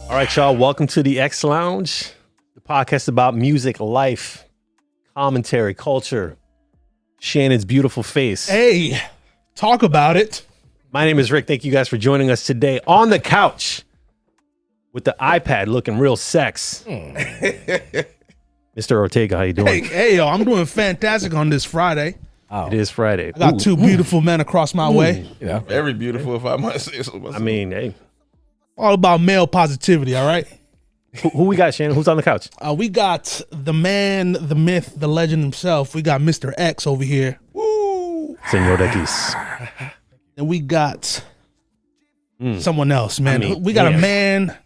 All right, y'all. Welcome to the XLounge, the podcast about music, life, commentary, culture. Shannon's beautiful face. Hey, talk about it. My name is Rick. Thank you guys for joining us today on the couch with the iPad looking real sex. Mr. Ortega, how you doing? Hey, yo, I'm doing fantastic on this Friday. It is Friday. I got two beautiful men across my way. Yeah, very beautiful, if I might say so myself. I mean, hey. All about male positivity, all right? Who we got, Shannon? Who's on the couch? We got the man, the myth, the legend himself. We got Mr. X over here. Woo! Senor X. And we got someone else, man. I mean, we got yeah. a man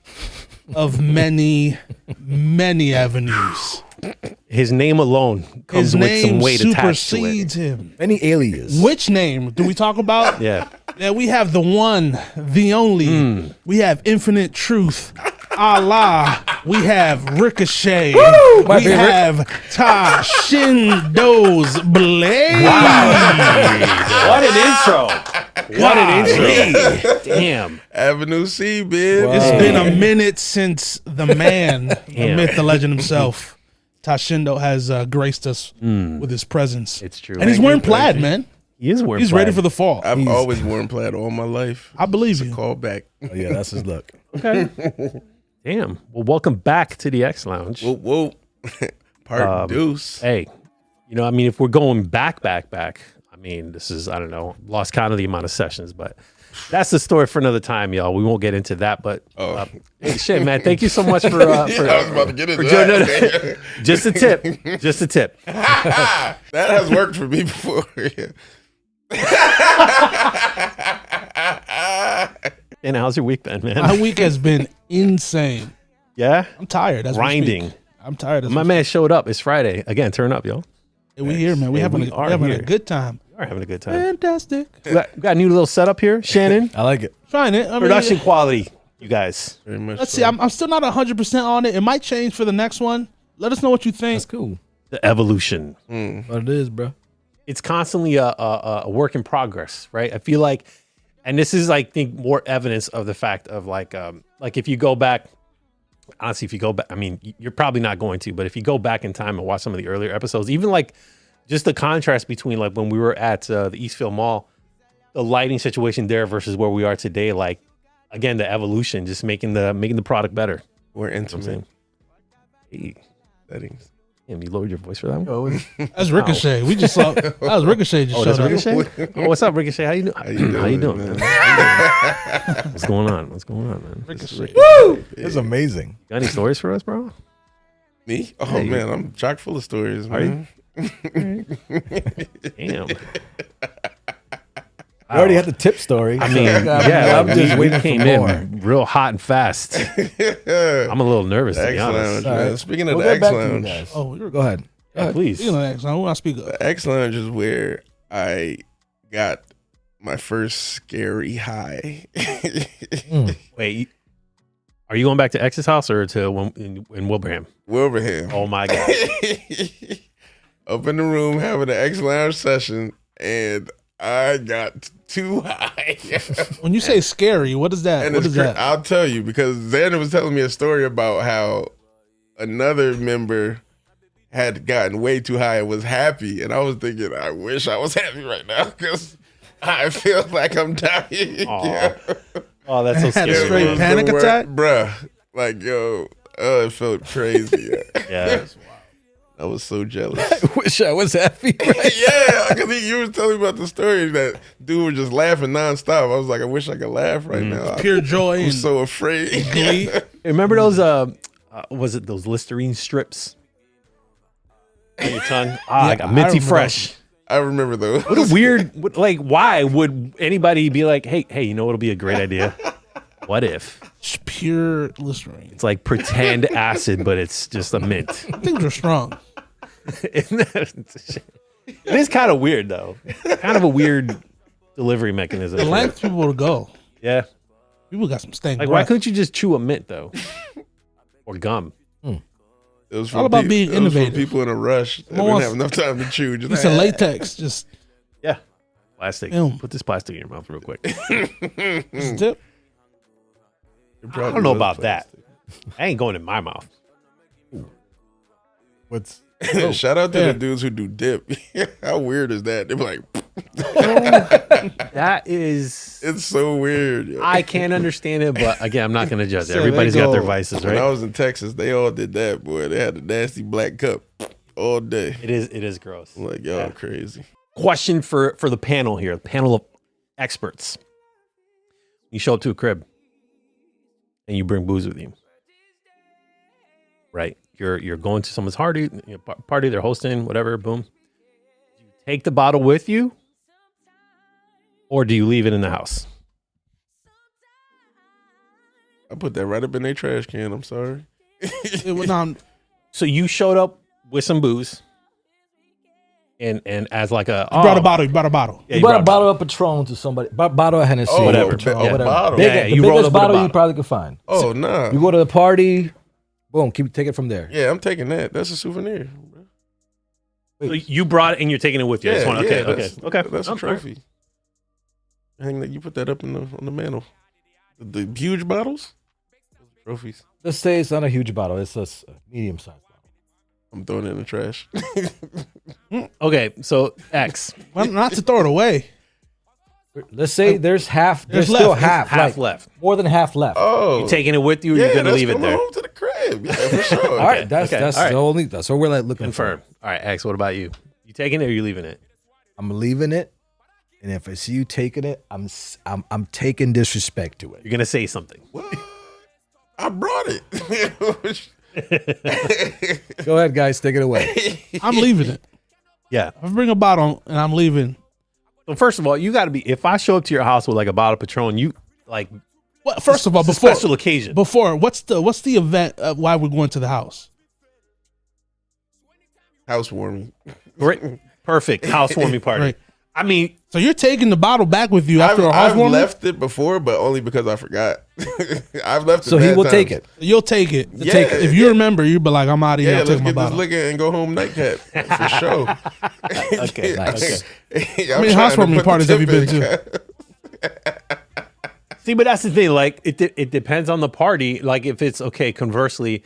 of many, many avenues. His name alone comes His with name some weight attached to it. supersedes him. Any alias. Which name do we talk about? Yeah. Yeah, we have the one, the only. We have Infinite Truth. Allah. We have Ricochet. My We favorite. have Tashin Blade. What an intro. What an intro. Damn. Avenue C, bitch. It's been a minute since the man, the Damn. myth, the legend himself, Tashindo, has graced us with his presence. It's true. And he's wearing plaid, man. He is wearing He's plaid. ready for the fall. I've always worn plaid all my life. I believe you. Call back. Oh, yeah, that's his look. Okay. Damn. Well, welcome back to the X Lounge. Whoa, whoa. Part deuce. Hey, you know, I mean, if we're going back, I mean, this is, I don't know, lost count of the amount of sessions, but that's the story for another time, y'all. We won't get into that, but hey, shit, man, thank you so much for, I was about to get into joining that. just a tip, just a tip. That has worked for me before. And how's your week been, man? My week has been insane. Yeah? I'm tired. As we Grinding. speak. I'm tired. My man showed up. It's Friday. Again, turn up, yo. We here, man. We Hey, having, we a, are we having here. a good time. We are having a good time. Fantastic. We got a new little setup here, Shannon. I like it. Trying it. I mean, Production quality, you guys. Very much let's so. see. I'm still not 100% on it. It might change for the next one. Let us know what you think. That's cool. The evolution. What it is, bro. It's constantly a work in progress, right? I feel like, and this is, I think, more evidence of the fact of like if you go back, honestly, if you go back, I mean, you're probably not going to, but if you go back in time and watch some of the earlier episodes, even like just the contrast between like when we were at the Eastville Mall, the lighting situation there versus where we are today, like again, the evolution, just making the product better. We're intimate Hey, settings. damn, you lowered your voice for that one? That's Ricochet. We just saw. That was Ricochet. Just Oh, that's showed up. Ricochet? Oh, what's up, Ricochet? How you doing? How you doing, man? What's going on? What's going on, man? Ricochet. It's amazing. Got any stories for us, bro? Me? Oh, Hey. man, I'm chock full of stories, Are you? man. Damn. I already had the tip story. I mean, yeah, I'm just we waiting came for more. in real hot and fast. I'm a little nervous, to be X Lounge, honest. All man. right. Speaking of We'll the get X back to you Lounge, guys. Oh, you're Go ahead. Yeah, please. You know that. I want to speak up. the X Lounge is where I got my first scary high. Wait, are you going back to X's house or to in Wilbraham? Wilbraham. Oh, my God. Up in the room having an X Lounge session, and I got too high. When you say scary, what is that? And What it's is that? I'll tell you, because Xander was telling me a story about how another member had gotten way too high and was happy, and I was thinking, I wish I was happy right now because I feel like I'm dying. Aw. Yeah. Oh, that's so Had a scary. straight It was panic the attack? bruh. Like, yo, it felt crazy. Yeah. I was so jealous. I wish I was happy. Yeah, because you were telling me about the story that dude was just laughing nonstop. I was like, I wish I could laugh right now. Pure joy. I'm And so afraid. glee. Remember those, was it those Listerine strips on your tongue? Like a I minty remember fresh. I remember those. What a weird, like, why would anybody be like, hey, you know what'll be a great idea? What if It's pure Listerine. it's like pretend acid, but it's just a mint? Things are strong. Isn't that- it is kind of weird, though. Kind of a weird delivery mechanism. The length people to go. Yeah. People got some stank Like, breath. why couldn't you just chew a mint, though? Or gum? It was All about being it was for innovative. people in a rush that No didn't one's- have enough time to chew. Just Piece of latex. Just Yeah. Plastic. Ew. Put this plastic in your mouth real quick. just a tip. It I probably don't know was about that. plastic. I ain't going in my mouth. What's Shout out to the dudes who do dip. How weird is that? They're like, That is, it's so weird. Yo. I can't understand it, but again, I'm not going to judge it. So Everybody's they got their go- vices, When I right? was in Texas, they all did that, boy. They had the nasty black cup all day. It is gross. I'm like, y'all crazy. Question for the panel here, the panel of experts. You show up to a crib and you bring booze with you, right? You're going to someone's party, they're hosting, whatever, boom. Do you take the bottle with you or do you leave it in the house? I put that right up in their trash can. I'm sorry. So you showed up with some booze and as like a, You brought a bottle. Yeah, you brought a bottle of Patron to somebody, bottle of Hennessy, Oh, whatever. Patron, Yeah, whatever. bottle. Big, Yeah, the you rolled biggest up with a bottle you bottle. probably could find. Oh, nah. You go to the party, boom, take it from there. Yeah, I'm taking that. That's a souvenir. So you brought it and you're taking it with you. I just want- okay. That's a trophy. Hang that. You put that up on the mantle. The huge bottles, trophies. Let's say it's not a huge bottle; it's a medium sized bottle. I'm throwing it in the trash. Okay, so X. Well, not to throw it away. Let's say there's half. There's There's still left. half, Half like, left. more than half left. Oh, You taking it with you or yeah, you're going to that's leave it coming there? home to the crib. Yeah, for sure. All right, that's okay, all right. the only. That's what we're like looking Confirm. for. All right, X, what about you? You taking it or you leaving it? I'm leaving it, and if I see you taking it, I'm taking disrespect to it. You're going to say something. What? I brought it. Go ahead, guys, take it away. I'm leaving it. Yeah. If I bring a bottle and I'm leaving. So first of all, you got to be, if I show up to your house with like a bottle of Patron, you like, Well, first of all, it's a before special occasion. what's the event of why we're going to the house? Housewarming. Great. Perfect. Housewarming party. Right. I mean, So you're taking the bottle back with you after a I've housewarming? left it before, but only because I forgot. I've left it. So he bad will times. take it. You'll take it. Yeah, Take it. If you remember, you'll be like, I'm out of here. Yeah, I'm let's taking my get this bottle. liquor and go home nightcap for sure. okay. Nice. How many housewarming parties have you been to? See, but that's the thing. Like, it depends on the party. Like, if it's okay, conversely,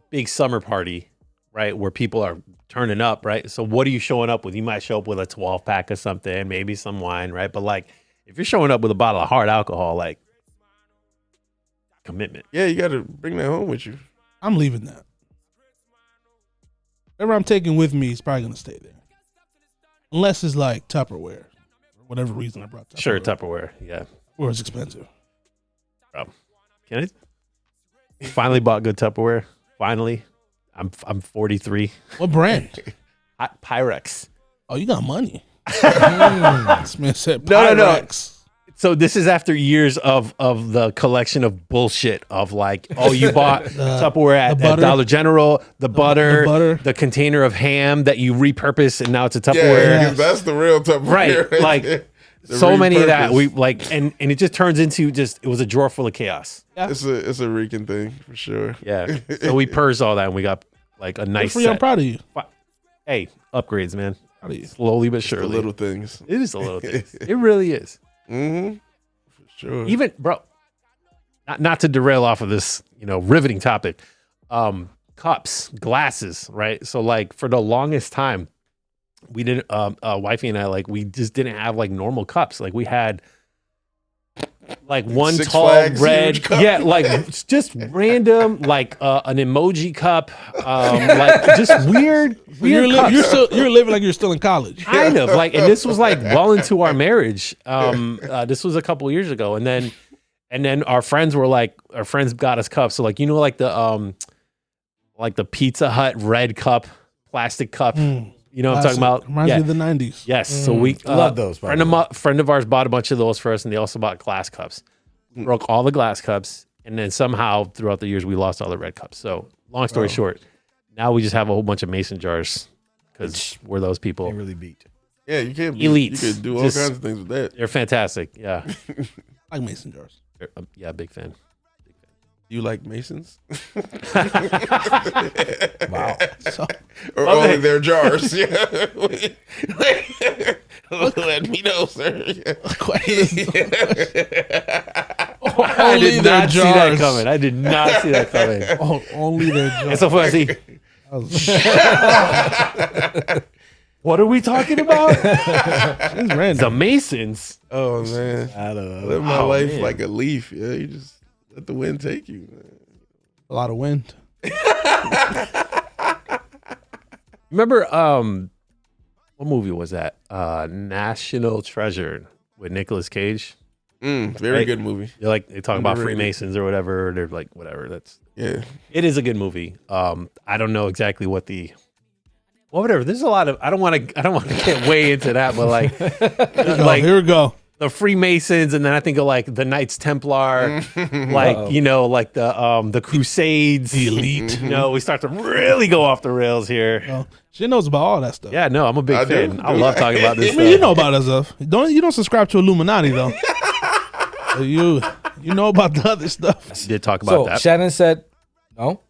big summer party, right, where people are turning up, right? So, what are you showing up with? You might show up with a 12 pack or something, maybe some wine, right? But like, if you're showing up with a bottle of hard alcohol, like, commitment. Yeah, you got to bring that home with you. I'm leaving that. Whatever I'm taking with me is probably going to stay there. Unless it's like Tupperware. For whatever reason I brought Tupperware. Sure, Tupperware. Yeah. Or it's expensive. Can I finally bought good Tupperware? Finally. I'm 43. What brand? Pyrex. Oh, you got money. This man said No. Pyrex. So this is after years of the collection of bullshit of like, oh, you bought Tupperware at butter. Dollar General, the butter, butter. the container of ham that you repurpose and now it's a Yeah, Tupperware. Yes. that's the real Tupperware. Right. Like there. The so many of that repurpose. we like and it just turns into it was a drawer full of chaos. It's a Rican thing for sure. Yeah. So we purged all that and we got like a Good nice for you. I'm set. proud of you. Hey, upgrades, man. Proud of you. Slowly but The surely. little things. It is the little things. It really is. Mm-hmm. For sure. Even bro, not to derail off of this, riveting topic. Cups, glasses, right? So like for the longest time, we didn't wifey and I we just didn't have like normal cups. Like we had like one Six tall Flags red, huge cup. yeah, like just random, like an emoji cup, like just weird cups. You're living like you're still in college. Kind of like, and this was like well into our marriage. This was a couple years ago, and then our friends got us cups. So like like the Pizza Hut red cup, plastic cup. You know what I'm talking about? Reminds Yeah. me of the 90s. Yes. So we Love those, by the way. Friend of ours bought a bunch of those for us, and they also bought glass cups. We broke all the glass cups, and then somehow throughout the years we lost all the red cups. So long story short, now we just have a whole bunch of mason jars because we're those people. Can't really beat. Yeah, you can't be, Elites. You could do all Just- kinds of things with that. They're fantastic. Yeah. Like mason jars. Yeah, big fan. You like Masons? Wow. So, Or Okay. only their jars? Yeah. Let me know, sir. question is, I Only did their not see that jars. coming. I did not see that coming. Oh, only their jars. It's so funny. What are we talking about? It's random. The Masons. Oh man, I don't know. live my Oh, life man. like a leaf. Yeah, you just let the wind take you. Man. A lot of wind. Remember, what movie was that? National Treasure with Nicolas Cage. Very Right. good movie. They're like they talk about Underrated. Freemasons or whatever. They're like whatever. Yeah, It is a good movie. I don't know exactly what whatever. There's a lot of I don't want to get way into that, but like Here we go. the Freemasons, and then I think of like the Knights Templar, like like the Crusades, The elite. We start to really go off the rails here. Oh, she knows about all that stuff. Yeah, no, I'm a big I do. fan. I love talking about this I mean, you stuff. know about that stuff. You don't subscribe to Illuminati though. So you know about the other stuff. We did talk about So that. Shannon said, no,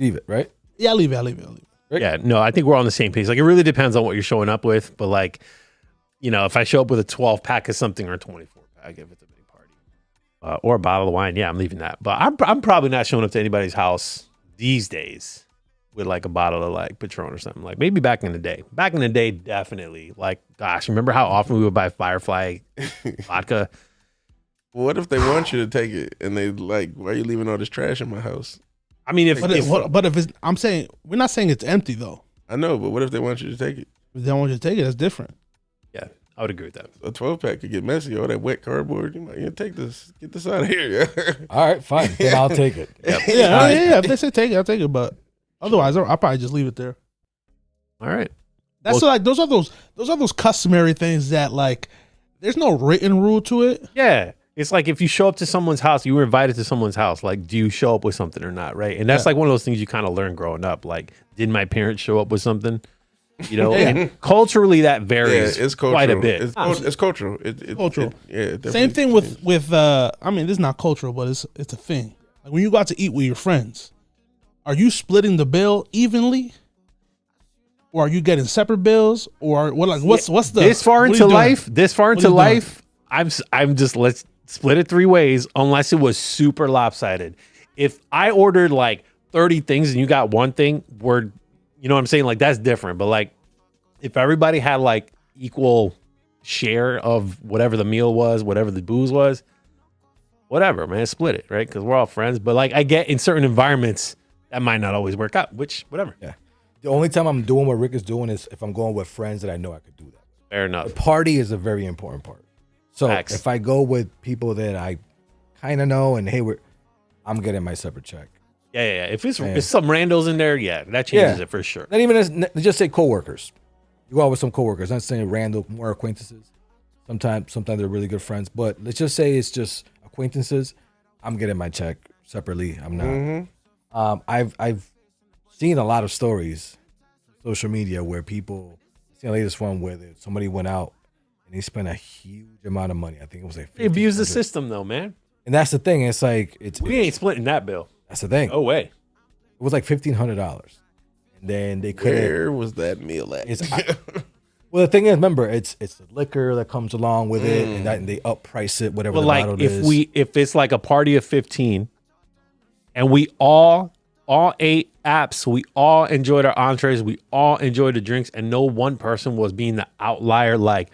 leave it, right? Yeah, I'll leave it. Yeah, no, I think we're on the same page. Like, it really depends on what you're showing up with. But like, if I show up with a 12 pack of something or a 24 pack, if it's a big party, or a bottle of wine, yeah, I'm leaving that. But I'm probably not showing up to anybody's house these days with like a bottle of like Patron or something. Like maybe back in the day. Back in the day, definitely. Like, gosh, remember how often we would buy Firefly vodka? what if they want you to take it and they like, why are you leaving all this trash in my house? I mean, if But if it's, I'm saying we're not saying it's empty though. I know, but what if they want you to take it? If they don't want you to take it, that's different. yeah, I would agree with that. A 12 pack could get messy. All that wet cardboard. You might take this. Get this out of here. Yeah. All right, fine. Then I'll take it. Yeah. If they say take it, I'll take it. But otherwise, I'll probably just leave it there. All right. That's Well- like those are those customary things that like there's no written rule to it. Yeah. It's like if you show up to someone's house, you were invited to someone's house. Like, do you show up with something or not? Right. And that's like one of those things you kind of learn growing up. Like, did my parents show up with something? And culturally that varies it's cultural. quite a bit. It's cultural. Cultural. It definitely Same thing with I mean, this is not cultural, but it's a thing. Like when you go out to eat with your friends, are you splitting the bill evenly? Or are you getting separate bills? Or what? Like what's the this far what are you into doing? life? This far What into are you doing? life, I'm just let's split it 3 ways unless it was super lopsided. If I ordered like 30 things and you got one thing, you know what I'm saying? Like that's different. But like if everybody had like equal share of whatever the meal was, whatever the booze was, whatever, man, split it, right? Because we're all friends. But like I get in certain environments that might not always work out, which whatever. Yeah. The only time I'm doing what Rick is doing is if I'm going with friends that I know I could do that. Fair enough. The party is a very important part. So Facts. if I go with people that I kind of know and hey, I'm getting my separate check. Yeah. If it's some randos in there, yeah, that changes it for sure. Not even let's just say coworkers. You go out with some coworkers. I'm not saying random, more acquaintances. Sometimes they're really good friends, but let's just say it's just acquaintances. I'm getting my check separately. I'm not. I've seen a lot of stories, on social media where people. I seen the latest one where somebody went out and they spent a huge amount of money. I think it was like They abuse the $1,500. system though, man. And that's the thing. It's like We ain't splitting that bill. that's the thing. Oh way. It was like $1,500, and then they couldn't. Where was that meal at? Well, the thing is, remember, it's the liquor that comes along with it, and they up price it, whatever But the like bottle is. if it's like a party of 15 and we all ate apps, we all enjoyed our entrees, we all enjoyed the drinks, and no one person was being the outlier like,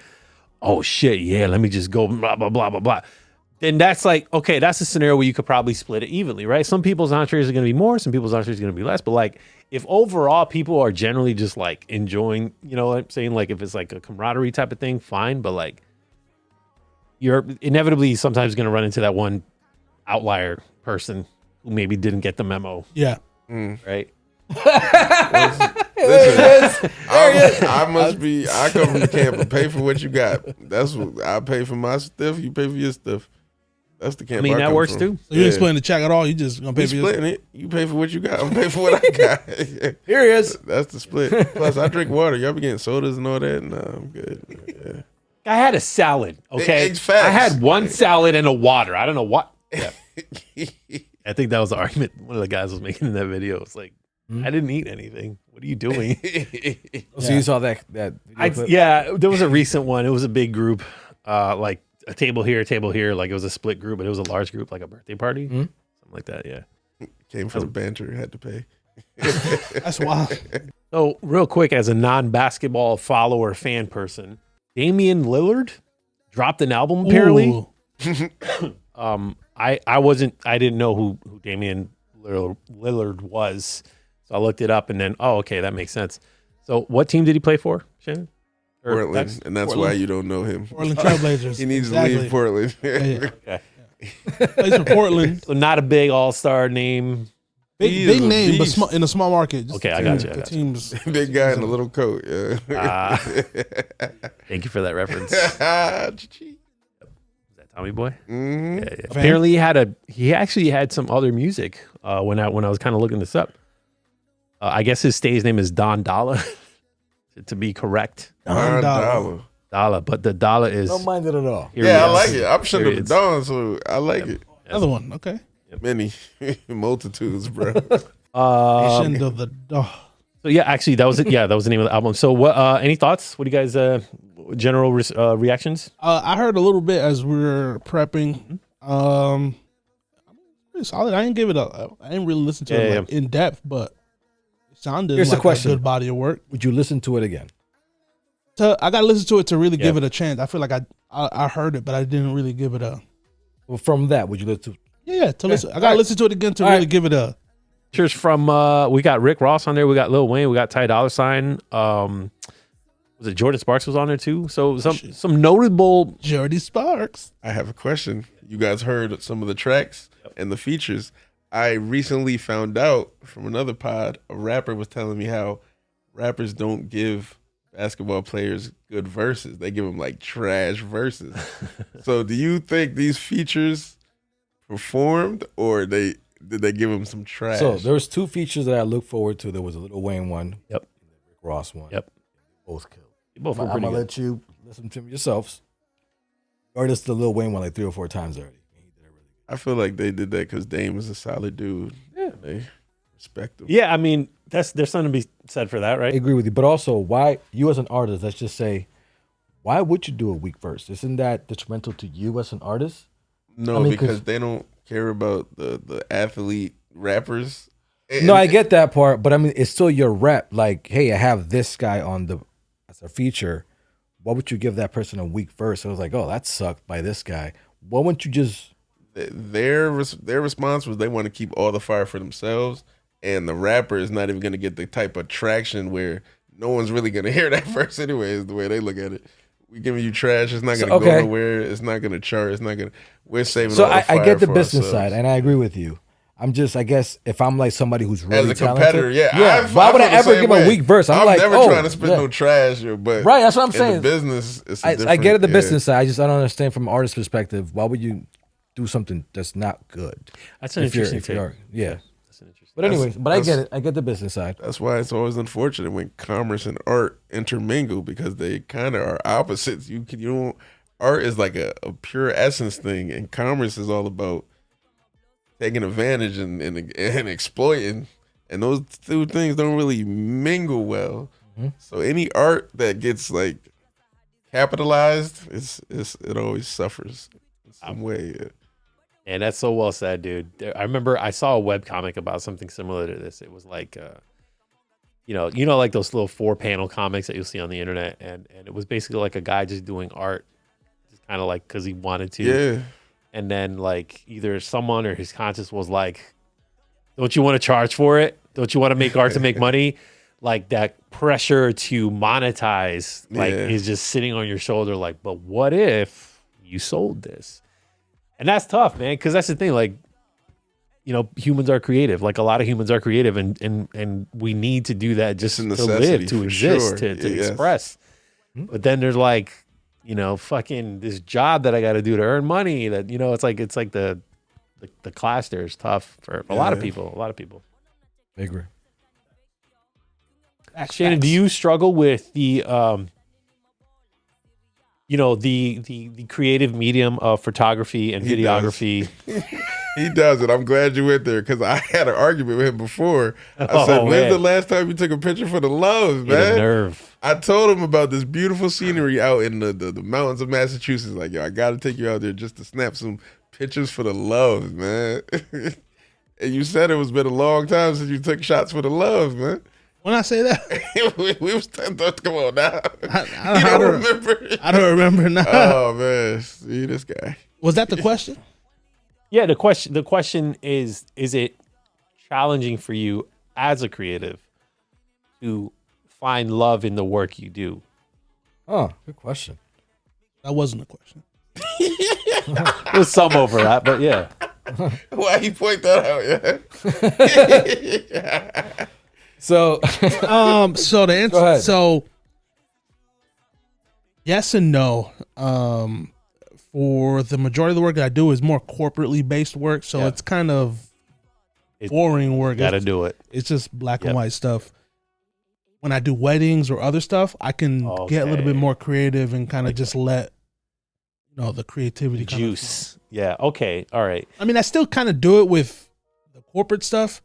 oh shit, yeah, let me just go blah blah blah blah blah. Then that's like, okay, that's a scenario where you could probably split it evenly, right? Some people's entrees are going to be more, some people's entrees are going to be less. But like, if overall people are generally just like enjoying, you know what I'm saying? Like if it's like a camaraderie type of thing, fine. But like, you're inevitably sometimes going to run into that one outlier person who maybe didn't get the memo, Yeah. right? Listen, I must be. I come from the camp and pay for what you got. That's what I pay for my stuff. You pay for your stuff. That's the camp. I mean, that come works from. too. So you ain't splitting the check at all. You just gonna pay We for your splitting it. You pay for what you got. I'm paying for what I got. Here he is. That's the split. Plus, I drink water. Y'all be getting sodas and all that. No, I'm good. Yeah. I had a salad, okay? It's facts. I had one salad and a water. I don't know what. Yeah. I think that was the argument one of the guys was making in that video. It's like, I didn't eat anything. What are you doing? So you saw that video clip? Yeah, there was a recent one. It was a big group, like a table here. Like it was a split group, but it was a large group, like a birthday party, something like that. Yeah. Came for the banter, had to pay. That's wild. So real quick, as a non-basketball follower fan person, Damian Lillard dropped an album apparently. I didn't know who Damian Lillard was, so I looked it up and then okay, that makes sense. So what team did he play for, Shannon? Portland, and that's why you don't know him. Portland Trailblazers. He needs to leave Portland. Okay. Plays for Portland. So not a big all-star name. Big name, but in a small market. Just Okay, I got you. The teams. Big guy in a little coat. Yeah. Thank you for that reference. Is that Tommy Boy? Mm-hmm. Yeah. Apparently he actually had some other music when I was kind of looking this up. I guess his stage name is Don Dalla, to be correct. Don Dollar. Dalla, but the Dalla is Don't mind it at all. Yeah, I like it. I'm sure the Don, so I like it. Another one. Okay. Many multitudes, bro. Nation of the So yeah, actually that was it. Yeah, that was the name of the album. So what? Any thoughts? What do you guys? General reactions? I heard a little bit as we were prepping. Pretty solid. I didn't give it a. I didn't really listen to it in depth, but it sounded Here's like the question. a good body of work. Would you listen to it again? I got to listen to it to really give it a chance. I feel like I heard it, but I didn't really give it a. Well, from that, would you listen to? Yeah, to listen. I got to listen to it again to really give it a. Cheers from we got Rick Ross on there. We got Lil Wayne. We got Ty Dolla $ign. Was it Jordan Sparks was on there too? So some notable Jordy Sparks. I have a question. You guys heard some of the tracks and the features. I recently found out from another pod, a rapper was telling me how rappers don't give basketball players good verses. They give them like trash verses. So do you think these features performed or did they give them some trash? So there's two features that I look forward to. There was a Lil Wayne one. Yep. And the Rick Ross one. Yep. Both killed. Both were I'm pretty gonna good. let you listen to them yourselves. Or listen to the Lil Wayne one like 3 or 4 times already. He did it really good. I feel like they did that because Dame is a solid dude. Yeah. They respect him. Yeah, I mean there's something to be said for that, I right? agree with you. But also, why you as an artist, let's just say, why would you do a weak verse? Isn't that detrimental to you as an artist? No, I mean, because they don't care about the athlete rappers. No, I get that part, but I mean, it's still your rep. Like, hey, I have this guy on as a feature. Why would you give that person a weak verse? I was like, oh, that sucked by this guy. Why wouldn't you just? Their response was they want to keep all the fire for themselves, and the rapper is not even going to get the type of traction where no one's really going to hear that verse anyway. Is the way they look at it. We giving you trash. It's not going to go nowhere. It's not going to chart. It's not going to. We're saving. So all the fire I get the for business ourselves. side, and I agree with you. I'm just, I guess, if I'm like somebody who's really As a competitor, talented, why would I ever give a weak verse? I'm like, never oh, trying to spit no trash, but right. That's what I'm in saying. the business, it's I get it. The business side. I don't understand from an artist perspective. Why would you do something that's not good? That's an interesting take. Yeah. That's an interesting. But anyways, I get it. I get the business side. That's why it's always unfortunate when commerce and art intermingle because they kind of are opposites. You don't. Art is like a pure essence thing, and commerce is all about taking advantage and exploiting, and those two things don't really mingle well. Mm-hmm. So any art that gets like capitalized, it always suffers in some way. Yeah. And that's so well said, dude. I remember I saw a webcomic about something similar to this. It was like, you know, like those little 4-panel comics that you'll see on the internet, and it was basically like a guy just doing art, just kind of like because he wanted to. Yeah. And then like either someone or his conscience was like, don't you want to charge for it? Don't you want to make art to make money? Like that pressure to monetize like is just sitting on your shoulder like, but what if you sold this? And that's tough, man, because that's the thing. Like, you know, humans are creative. Like a lot of humans are creative and we need to do that just to live, to exist, to express. But then there's like, you know, fucking this job that I got to do to earn money that, you know, it's like the clash there is tough for a lot of people. I agree. Shannon, do you struggle with the, you know, the creative medium of photography and videography He does it. I'm glad you went there because I had an argument with him before. I Oh, said, "When's man. the last time you took a picture for the loves, Hit a man?" nerve. I told him about this beautiful scenery out in the mountains of Massachusetts. Like, yo, I got to take you out there just to snap some pictures for the loves, man. And you said it was been a long time since you took shots for the loves, man. When I say that, we was come on now. I You don't don't remember? I don't remember now. Oh man, see this guy. Was that the question? Yeah, the question is it challenging for you as a creative to find love in the work you do? Oh, good question. That wasn't a question. There's some overlap, but yeah. Why you point that out? Yeah. So, So the answer, Go ahead. so yes and no. For the majority of the work that I do is more corporately based work, so Yeah. it's kind of It- boring work. Gotta It's, do it. it's just black Yep. and white stuff. When I do weddings or other stuff, I can get a little bit Okay. more creative and kind of just let the creativity kind of flow. Juice. Yeah. Okay. All right. I mean, I still kind of do it with the corporate stuff,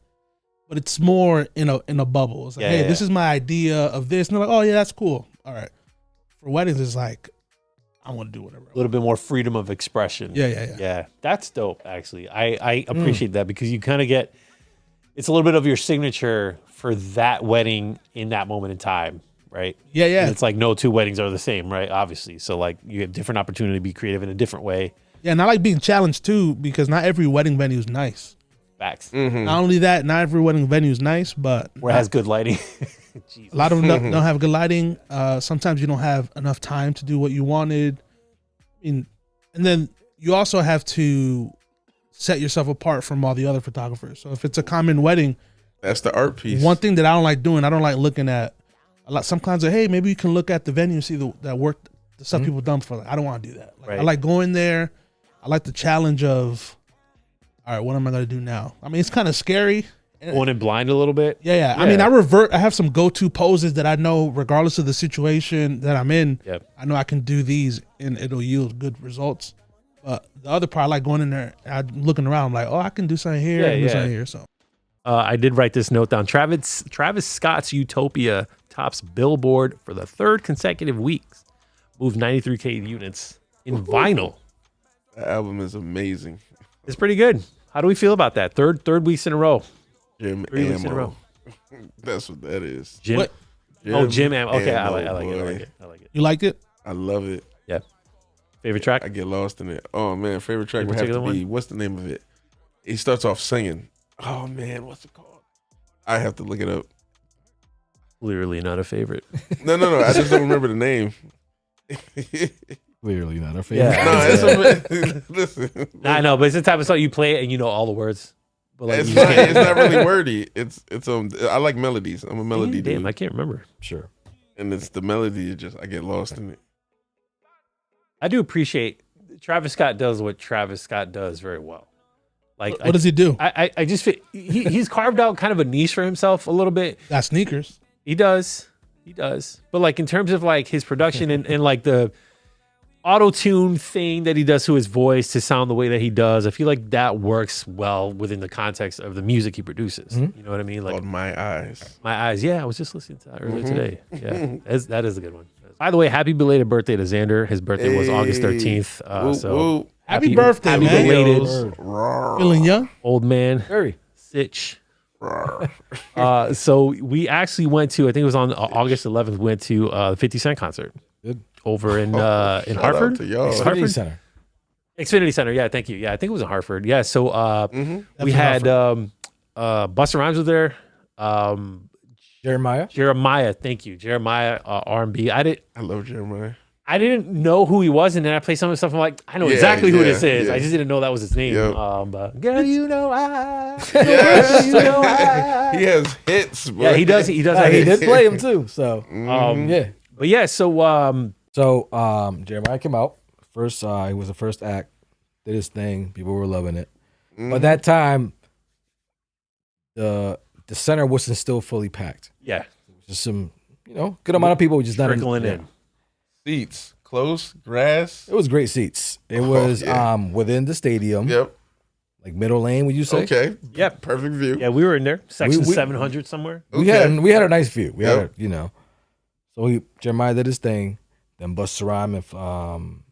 but it's more in a bubble. It's like, Yeah, hey, yeah, this yeah. is my idea of this, and they're like, oh yeah, that's cool. All right. For weddings, it's like I want to do whatever. A little bit more freedom of expression. Yeah. Yeah, that's dope. Actually, I appreciate that because you kind of get it's a little bit of your signature for that wedding in that moment in time, right? Yeah. And it's like no two weddings are the same, right? Obviously, so like you have different opportunity to be creative in a different way. Yeah, and I like being challenged too because not every wedding venue is nice. Facts. Not only that, not every wedding venue is nice, but Where it has good lighting. Jesus. a lot of them don't have good lighting. Sometimes you don't have enough time to do what you wanted. And then you also have to set yourself apart from all the other photographers. So if it's a common wedding, That's the art piece. one thing that I don't like doing, I don't like looking at a lot. Some kinds of, hey, maybe you can look at the venue and see that work, the stuff people done for. Like, I don't want to do that. Like, I Right. like going there. I like the challenge of, all right, what am I going to do now? I mean, it's kind of scary. Going in blind a little bit. Yeah. I mean, I have some go-to poses that I know, regardless of the situation that I'm in, Yep. I know I can do these and it'll yield good results. But the other part, I like going in there, I'm looking around, I'm like, oh, I can do something here, Yeah, I can do yeah. something here. So I did write this note down. Travis Scott's Utopia tops Billboard for the third consecutive weeks. Moved 93K units in vinyl. That album is amazing. It's pretty good. How do we feel about that? Third weeks in a row. Jim 3 weeks in a Ammo. row. That's what that is. Jim. What? Jim Am. Okay, I Ammo, like it. I like boy. it. I like it. you liked it? I love it. Yeah. Favorite track? I get lost in it. Oh man, favorite track Any would have to particular be what's the name of it? He starts off singing. Oh man, what's it called? I have to look it up. Clearly not a favorite. No. I just don't remember the name. clearly not a favorite. Yeah. No, it's listen. I know, but it's the type of song you play it and you know all the words. But like, It's you just not, can't- it's not really wordy. It's I like melodies. I'm a melody Damn, dude. I can't remember. Sure. And it's the melody, it just I get lost in it. I do appreciate Travis Scott does what Travis Scott does very well. Like What does he do? I just feel he's carved out kind of a niche for himself a little bit. Got sneakers. He does. But like in terms of like his production and like the auto-tune thing that he does to his voice to sound the way that he does, I feel like that works well within the context of the music he produces. You know what I mean? Like Called My Eyes. My Eyes. Yeah, I was just listening to that earlier today. Yeah, that is a good one. By the way, happy belated birthday to Xander. His birthday was August 13th. Woo, So woo. Happy birthday, happy man. belated Rawr, Feeling young? old man. Very. Sitch. rawr. So we actually went to, I think it was on August 11th, went to the 50 Cent concert Good. over in Shout out Hartford. to y'all. Hartford? Xfinity Center. Xfinity Center. Yeah, thank you. Yeah, I think it was in Hartford. Yeah, so we Definitely had Busta Rhymes was there. Jeremiah. Thank you. Jeremiah R&B. I love Jeremiah. I didn't know who he was, and then I played some of the stuff. I'm like, I know Yeah, exactly who yeah, this is. yeah. I just didn't know that was his name. Yep. But girl, you know I. Yes. You know I. He has hits, bro. Yeah, he does. He does. Yeah, have he hits. did play him too. So yeah. But yeah, so So Jeremiah came out first. He was the first act. Did his thing. People were loving it. But that time, the center wasn't still fully packed. yeah, Just some good amount of people. Just not trickling yeah. in. Seats, close, grass. It was great seats. It was yeah. within the stadium. Yep. like middle lane. Would you say? Okay. Yep. Perfect view. Yeah, we were in there. Section We- 700 somewhere. We had a nice view. We had Yep. a, you know. So Jeremiah did his thing. Then Busta Rhymes and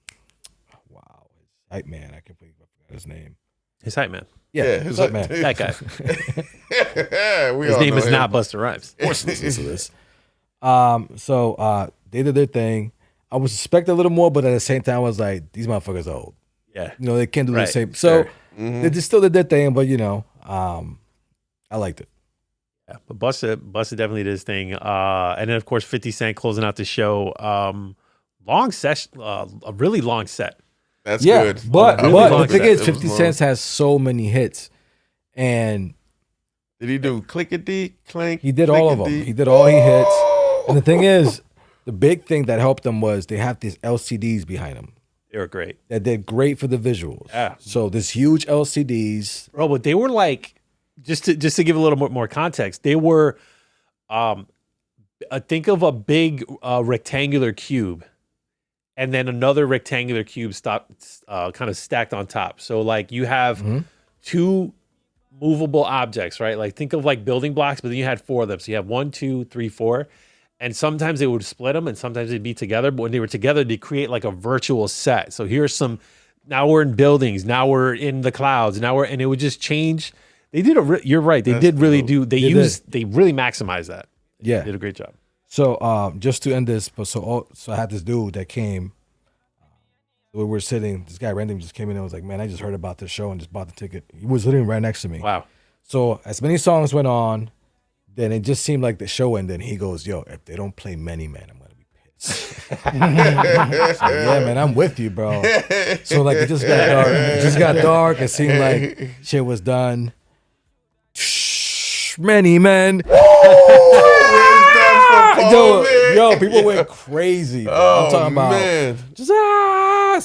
wow, his hype man. I completely forgot his name. His hype man. Yeah, his his hype man. That guy. We His all name know is him. not Busta Rhymes. Of course, listens to this. So they did their thing. I was expecting a little more, but at the same time, I was like, these motherfuckers are old. Yeah. You know, they can't do the Right, same. So sure. they just still did their thing, but you know, I liked it. Yeah, but Busta definitely did his thing. And then of course 50 Cent closing out the show. Long session, a really long set. That's Yeah, good. but Really but long the thing set. is, It was 50 long. Cent has so many hits, and Did he do clickety clank? he did all of them. clickety? He did all he hits. And the thing is, the big thing that helped them was they have these LCDs behind them They were great. that did great for the visuals. Yeah. So this huge LCDs. Bro, but they were like, just to give a little more context, they were think of a big rectangular cube and then another rectangular cube kind of stacked on top. So like you have two movable objects, right? Like think of like building blocks, but then you had four of them. So you have 1, 2, 3, 4. And sometimes they would split them and sometimes they'd be together. But when they were together, they create like a virtual set. So here's some, now we're in buildings, now we're in the clouds, and it would just change. They did you're right. They did really do, they really maximized that. Yeah. They did a great job. So just to end this, so I had this dude that came. We were sitting. This guy randomly just came in and was like, "Man, I just heard about this show and just bought the ticket." He was sitting right next to me. Wow. So as many songs went on, then it just seemed like the show ended. He goes, "Yo, if they don't play Many Men, I'm gonna be pissed." So, yeah, man, I'm with you, bro. So like it just got dark. It just got dark. It seemed like shit was done. Many Men. Yo, people went crazy. Bro. I'm talking about man. just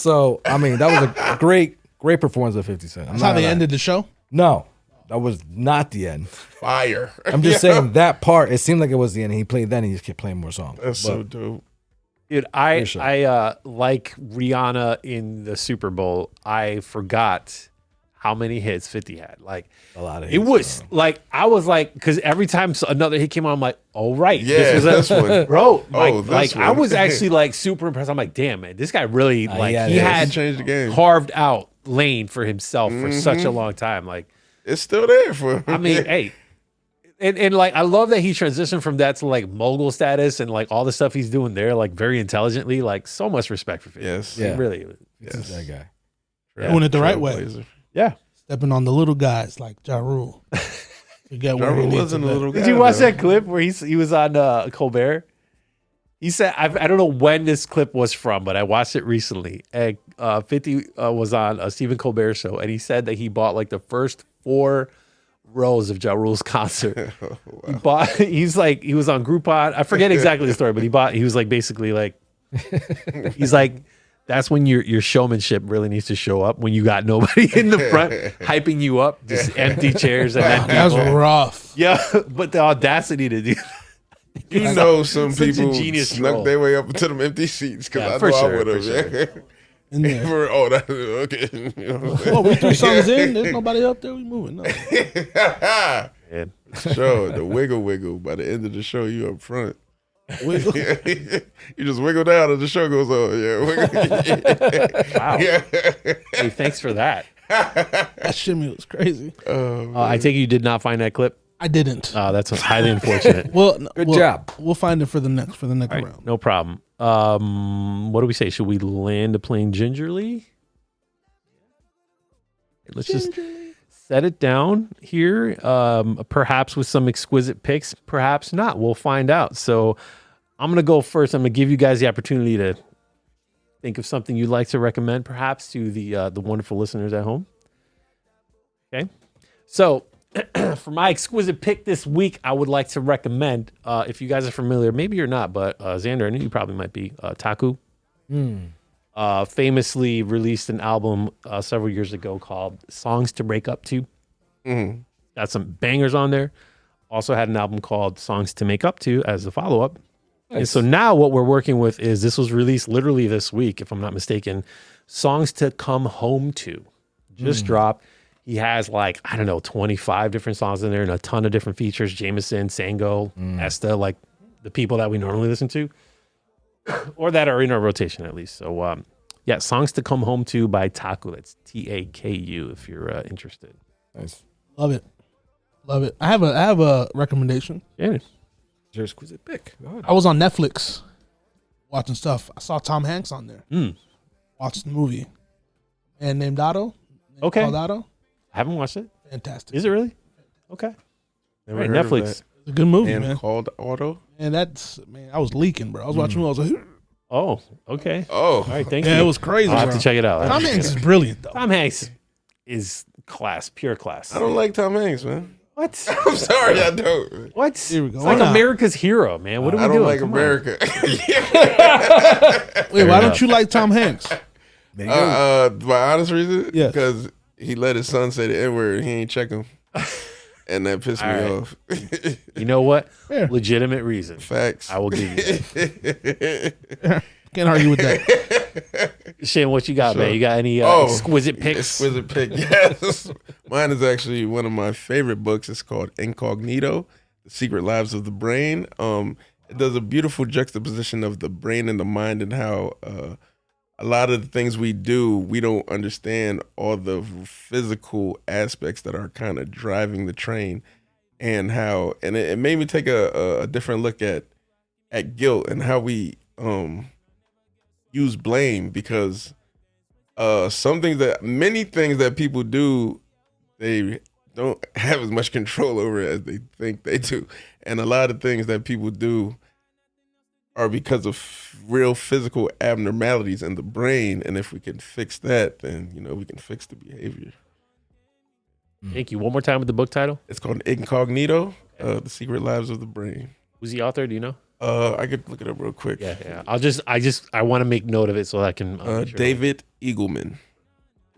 So I mean, that was a great performance of 50 Cent. That's how they ended the show. No, that was not the end. Fire. I'm just saying that part. It seemed like it was the end. He played then. He just kept playing more songs. That's so dope. Dude, I like Rihanna in the Super Bowl. I forgot how many hits 50 had. Like A lot of it hits, was bro. like I was like, because every time another hit came on, I'm like, oh right, Yeah, this this was one. bro. Oh, this like I one. was actually like super impressed. I'm like, damn man, this guy really like yeah, he yeah. had He changed the game. carved out lane for himself for such a long time. Like It's still there for him. I mean, hey. And like I love that he transitioned from that to like mogul status and like all the stuff he's doing there, like very intelligently. Like so much respect for 50. Yes. Yeah. Really. This is that guy. Doing it the right way. Trailblazer. Yeah. Stepping on the little guys like Ja Rule. You get where Ja he Rule needs wasn't to a be. little guy. Did you watch though. that clip where he was on Colbert? He said, I don't know when this clip was from, but I watched it recently. And 50 was on a Stephen Colbert show, and he said that he bought like the first 4 rows of Ja Rule's concert. He was on Groupon. I forget exactly the story, but he was like basically like, he's like, that's when your showmanship really needs to show up, when you got nobody in the front hyping you up, just empty chairs and then That was people. rough. Yeah, but the audacity to do You know, some Such a people genius snuck role. their way up into them empty seats because Yeah, I for know I sure, would have. for Yeah. In there. That's okay. You know what I'm saying? Oh, we 3 songs in. There's nobody up there. We moving. No. Man. Show the wiggle by the end of the show, you up front. Wiggle. You just wiggle down and the show goes on. Yeah, wiggle. Wow. Yeah. Hey, thanks for that. That shimmy was crazy. I take it you did not find that clip. I didn't. That's highly unfortunate. Well, Good job. We'll find it for the next All right, round. no problem. What do we say? Should we land the plane gingerly? Let's just set it down here. Perhaps with some exquisite picks, perhaps not. We'll find out. So I'm gonna go first. I'm gonna give you guys the opportunity to think of something you'd like to recommend, perhaps to the wonderful listeners at home. Okay, so. For my exquisite pick this week, I would like to recommend, if you guys are familiar, maybe you're not, but Xander, I know you probably might be, Taku. Famously released an album several years ago called Songs to Break Up To. Got some bangers on there. Also had an album called Songs to Make Up To as a follow-up. Nice. And so now what we're working with is, this was released literally this week, if I'm not mistaken, Songs to Come Home To. Just dropped. he has like, I don't know, 25 different songs in there and a ton of different features. Jameson, Sango, Esta, like the people that we normally listen to or that are in our rotation at least. So yeah, Songs to Come Home To by Taku. That's Taku if you're interested. Nice. Love it. Love it. I have a recommendation. Yeah. Your exquisite pick. Go ahead. I was on Netflix watching stuff. I saw Tom Hanks on there. Watched the movie. Man named Otto. Okay. Called Otto. I haven't watched it. Fantastic. Is it really? Okay. Never Right, heard of Netflix. that. It's a good movie, Man man. called Auto. And that's, man, I was leaking, bro. I was watching it. I was like, Oh, okay. Oh, All right, thank you. yeah, it was crazy, I'll have bro. to check it out. Tom Hanks is brilliant, though. Tom Hanks is class, pure class. I don't like Tom Hanks, man. What? I'm sorry, I don't. What? Here we go. It's Why like not? America's hero, man. What are we I don't doing? like Come on. America. Wait, why don't you like Tom Hanks? There you go. My honest reason, Yes. because he let his son say the N word and he ain't check him, and that pissed me All right. off. You know what? Yeah. Legitimate reason. Facts. I will give you that. Can't argue with that. Shane, what you got, man? You got any Oh, exquisite picks? Exquisite pick, yes. Mine is actually one of my favorite books. It's called Incognito: The Secret Lives of the Brain. It does a beautiful juxtaposition of the brain and the mind, and how a lot of the things we do, we don't understand all the physical aspects that are kind of driving the train, and how, and it made me take a different look at guilt and how we use blame, because many things that people do, they don't have as much control over as they think they do. And a lot of things that people do are because of real physical abnormalities in the brain. And if we can fix that, then, we can fix the behavior. Thank you. One more time with the book title. It's called Incognito: The Secret Lives of the Brain. Who's the author? Do you know? I could look it up real quick. Yeah. I want to make note of it so that I can. Make sure. David Eagleman.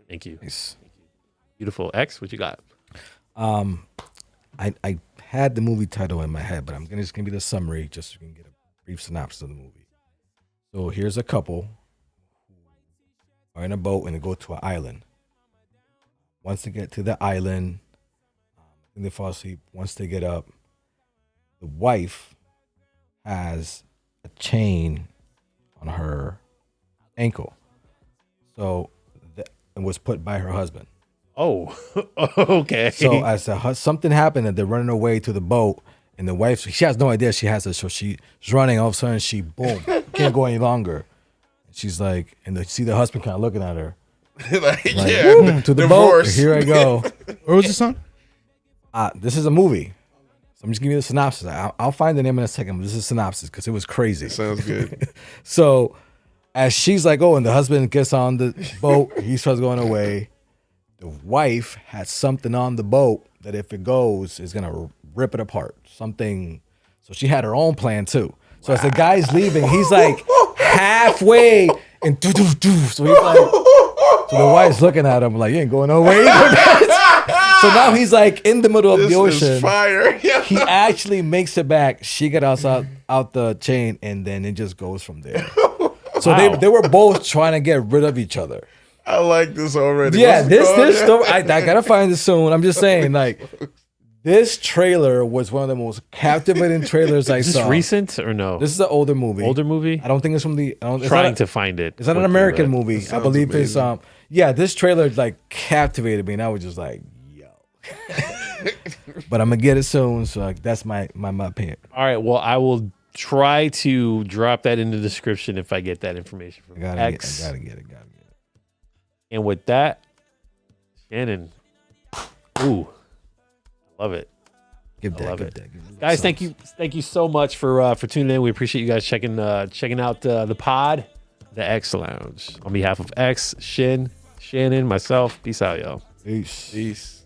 Thank you. Nice. Beautiful. X, what you got? I had the movie title in my head, but I'm just gonna be the summary just so you can get a brief synopsis of the movie. So here's a couple who are in a boat and they go to an island. Once they get to the island, they fall asleep. Once they get up, the wife has a chain on her ankle. So it was put by her husband. Oh, okay. So as something happened and they're running away to the boat, and the wife, she has no idea she has it. So she's running. All of a sudden, she boom, can't go any longer. She's like, and they see the husband kind of looking at her. Like, "Woo, to the boat. Here I go." Where was this on? This is a movie. So I'm just giving you the synopsis. I'll find the name in a second, but this is a synopsis because it was crazy. Sounds good. So as she's like, oh, and the husband gets on the boat, he starts going away. The wife has something on the boat that if it goes, is going to rip it apart. Something. So she had her own plan too. So as the guy's leaving, he's like halfway and so he's like, so the wife's looking at him like, you ain't going nowhere. So now he's like in the middle of This the ocean. is fire. He actually makes it back. She gets out the chain, and then it just goes from there. So Wow. they were both trying to get rid of each other. I like this already. Yeah, What's it called? this story, I gotta find this soon. I'm just saying, like, this trailer was one of the most captivating trailers I Is this saw. recent or no? This is an older movie. Older movie? I don't think it's from the. Trying to find it. It's not an quickly, American but- movie. I sounds believe it's amazing. yeah. This trailer like captivated me, and I was just like, yo. But I'm gonna get it soon, so like, that's my pick. All right. Well, I will try to drop that in the description if I get that information from I gotta X. get it. And with that, Shannon, ooh, love it. Give I love that, it. give that. Guys, thank you so much for tuning in. We appreciate you guys checking out the pod, the X Lounge. On behalf of X, Shannon, myself, peace out, y'all. Peace. Peace.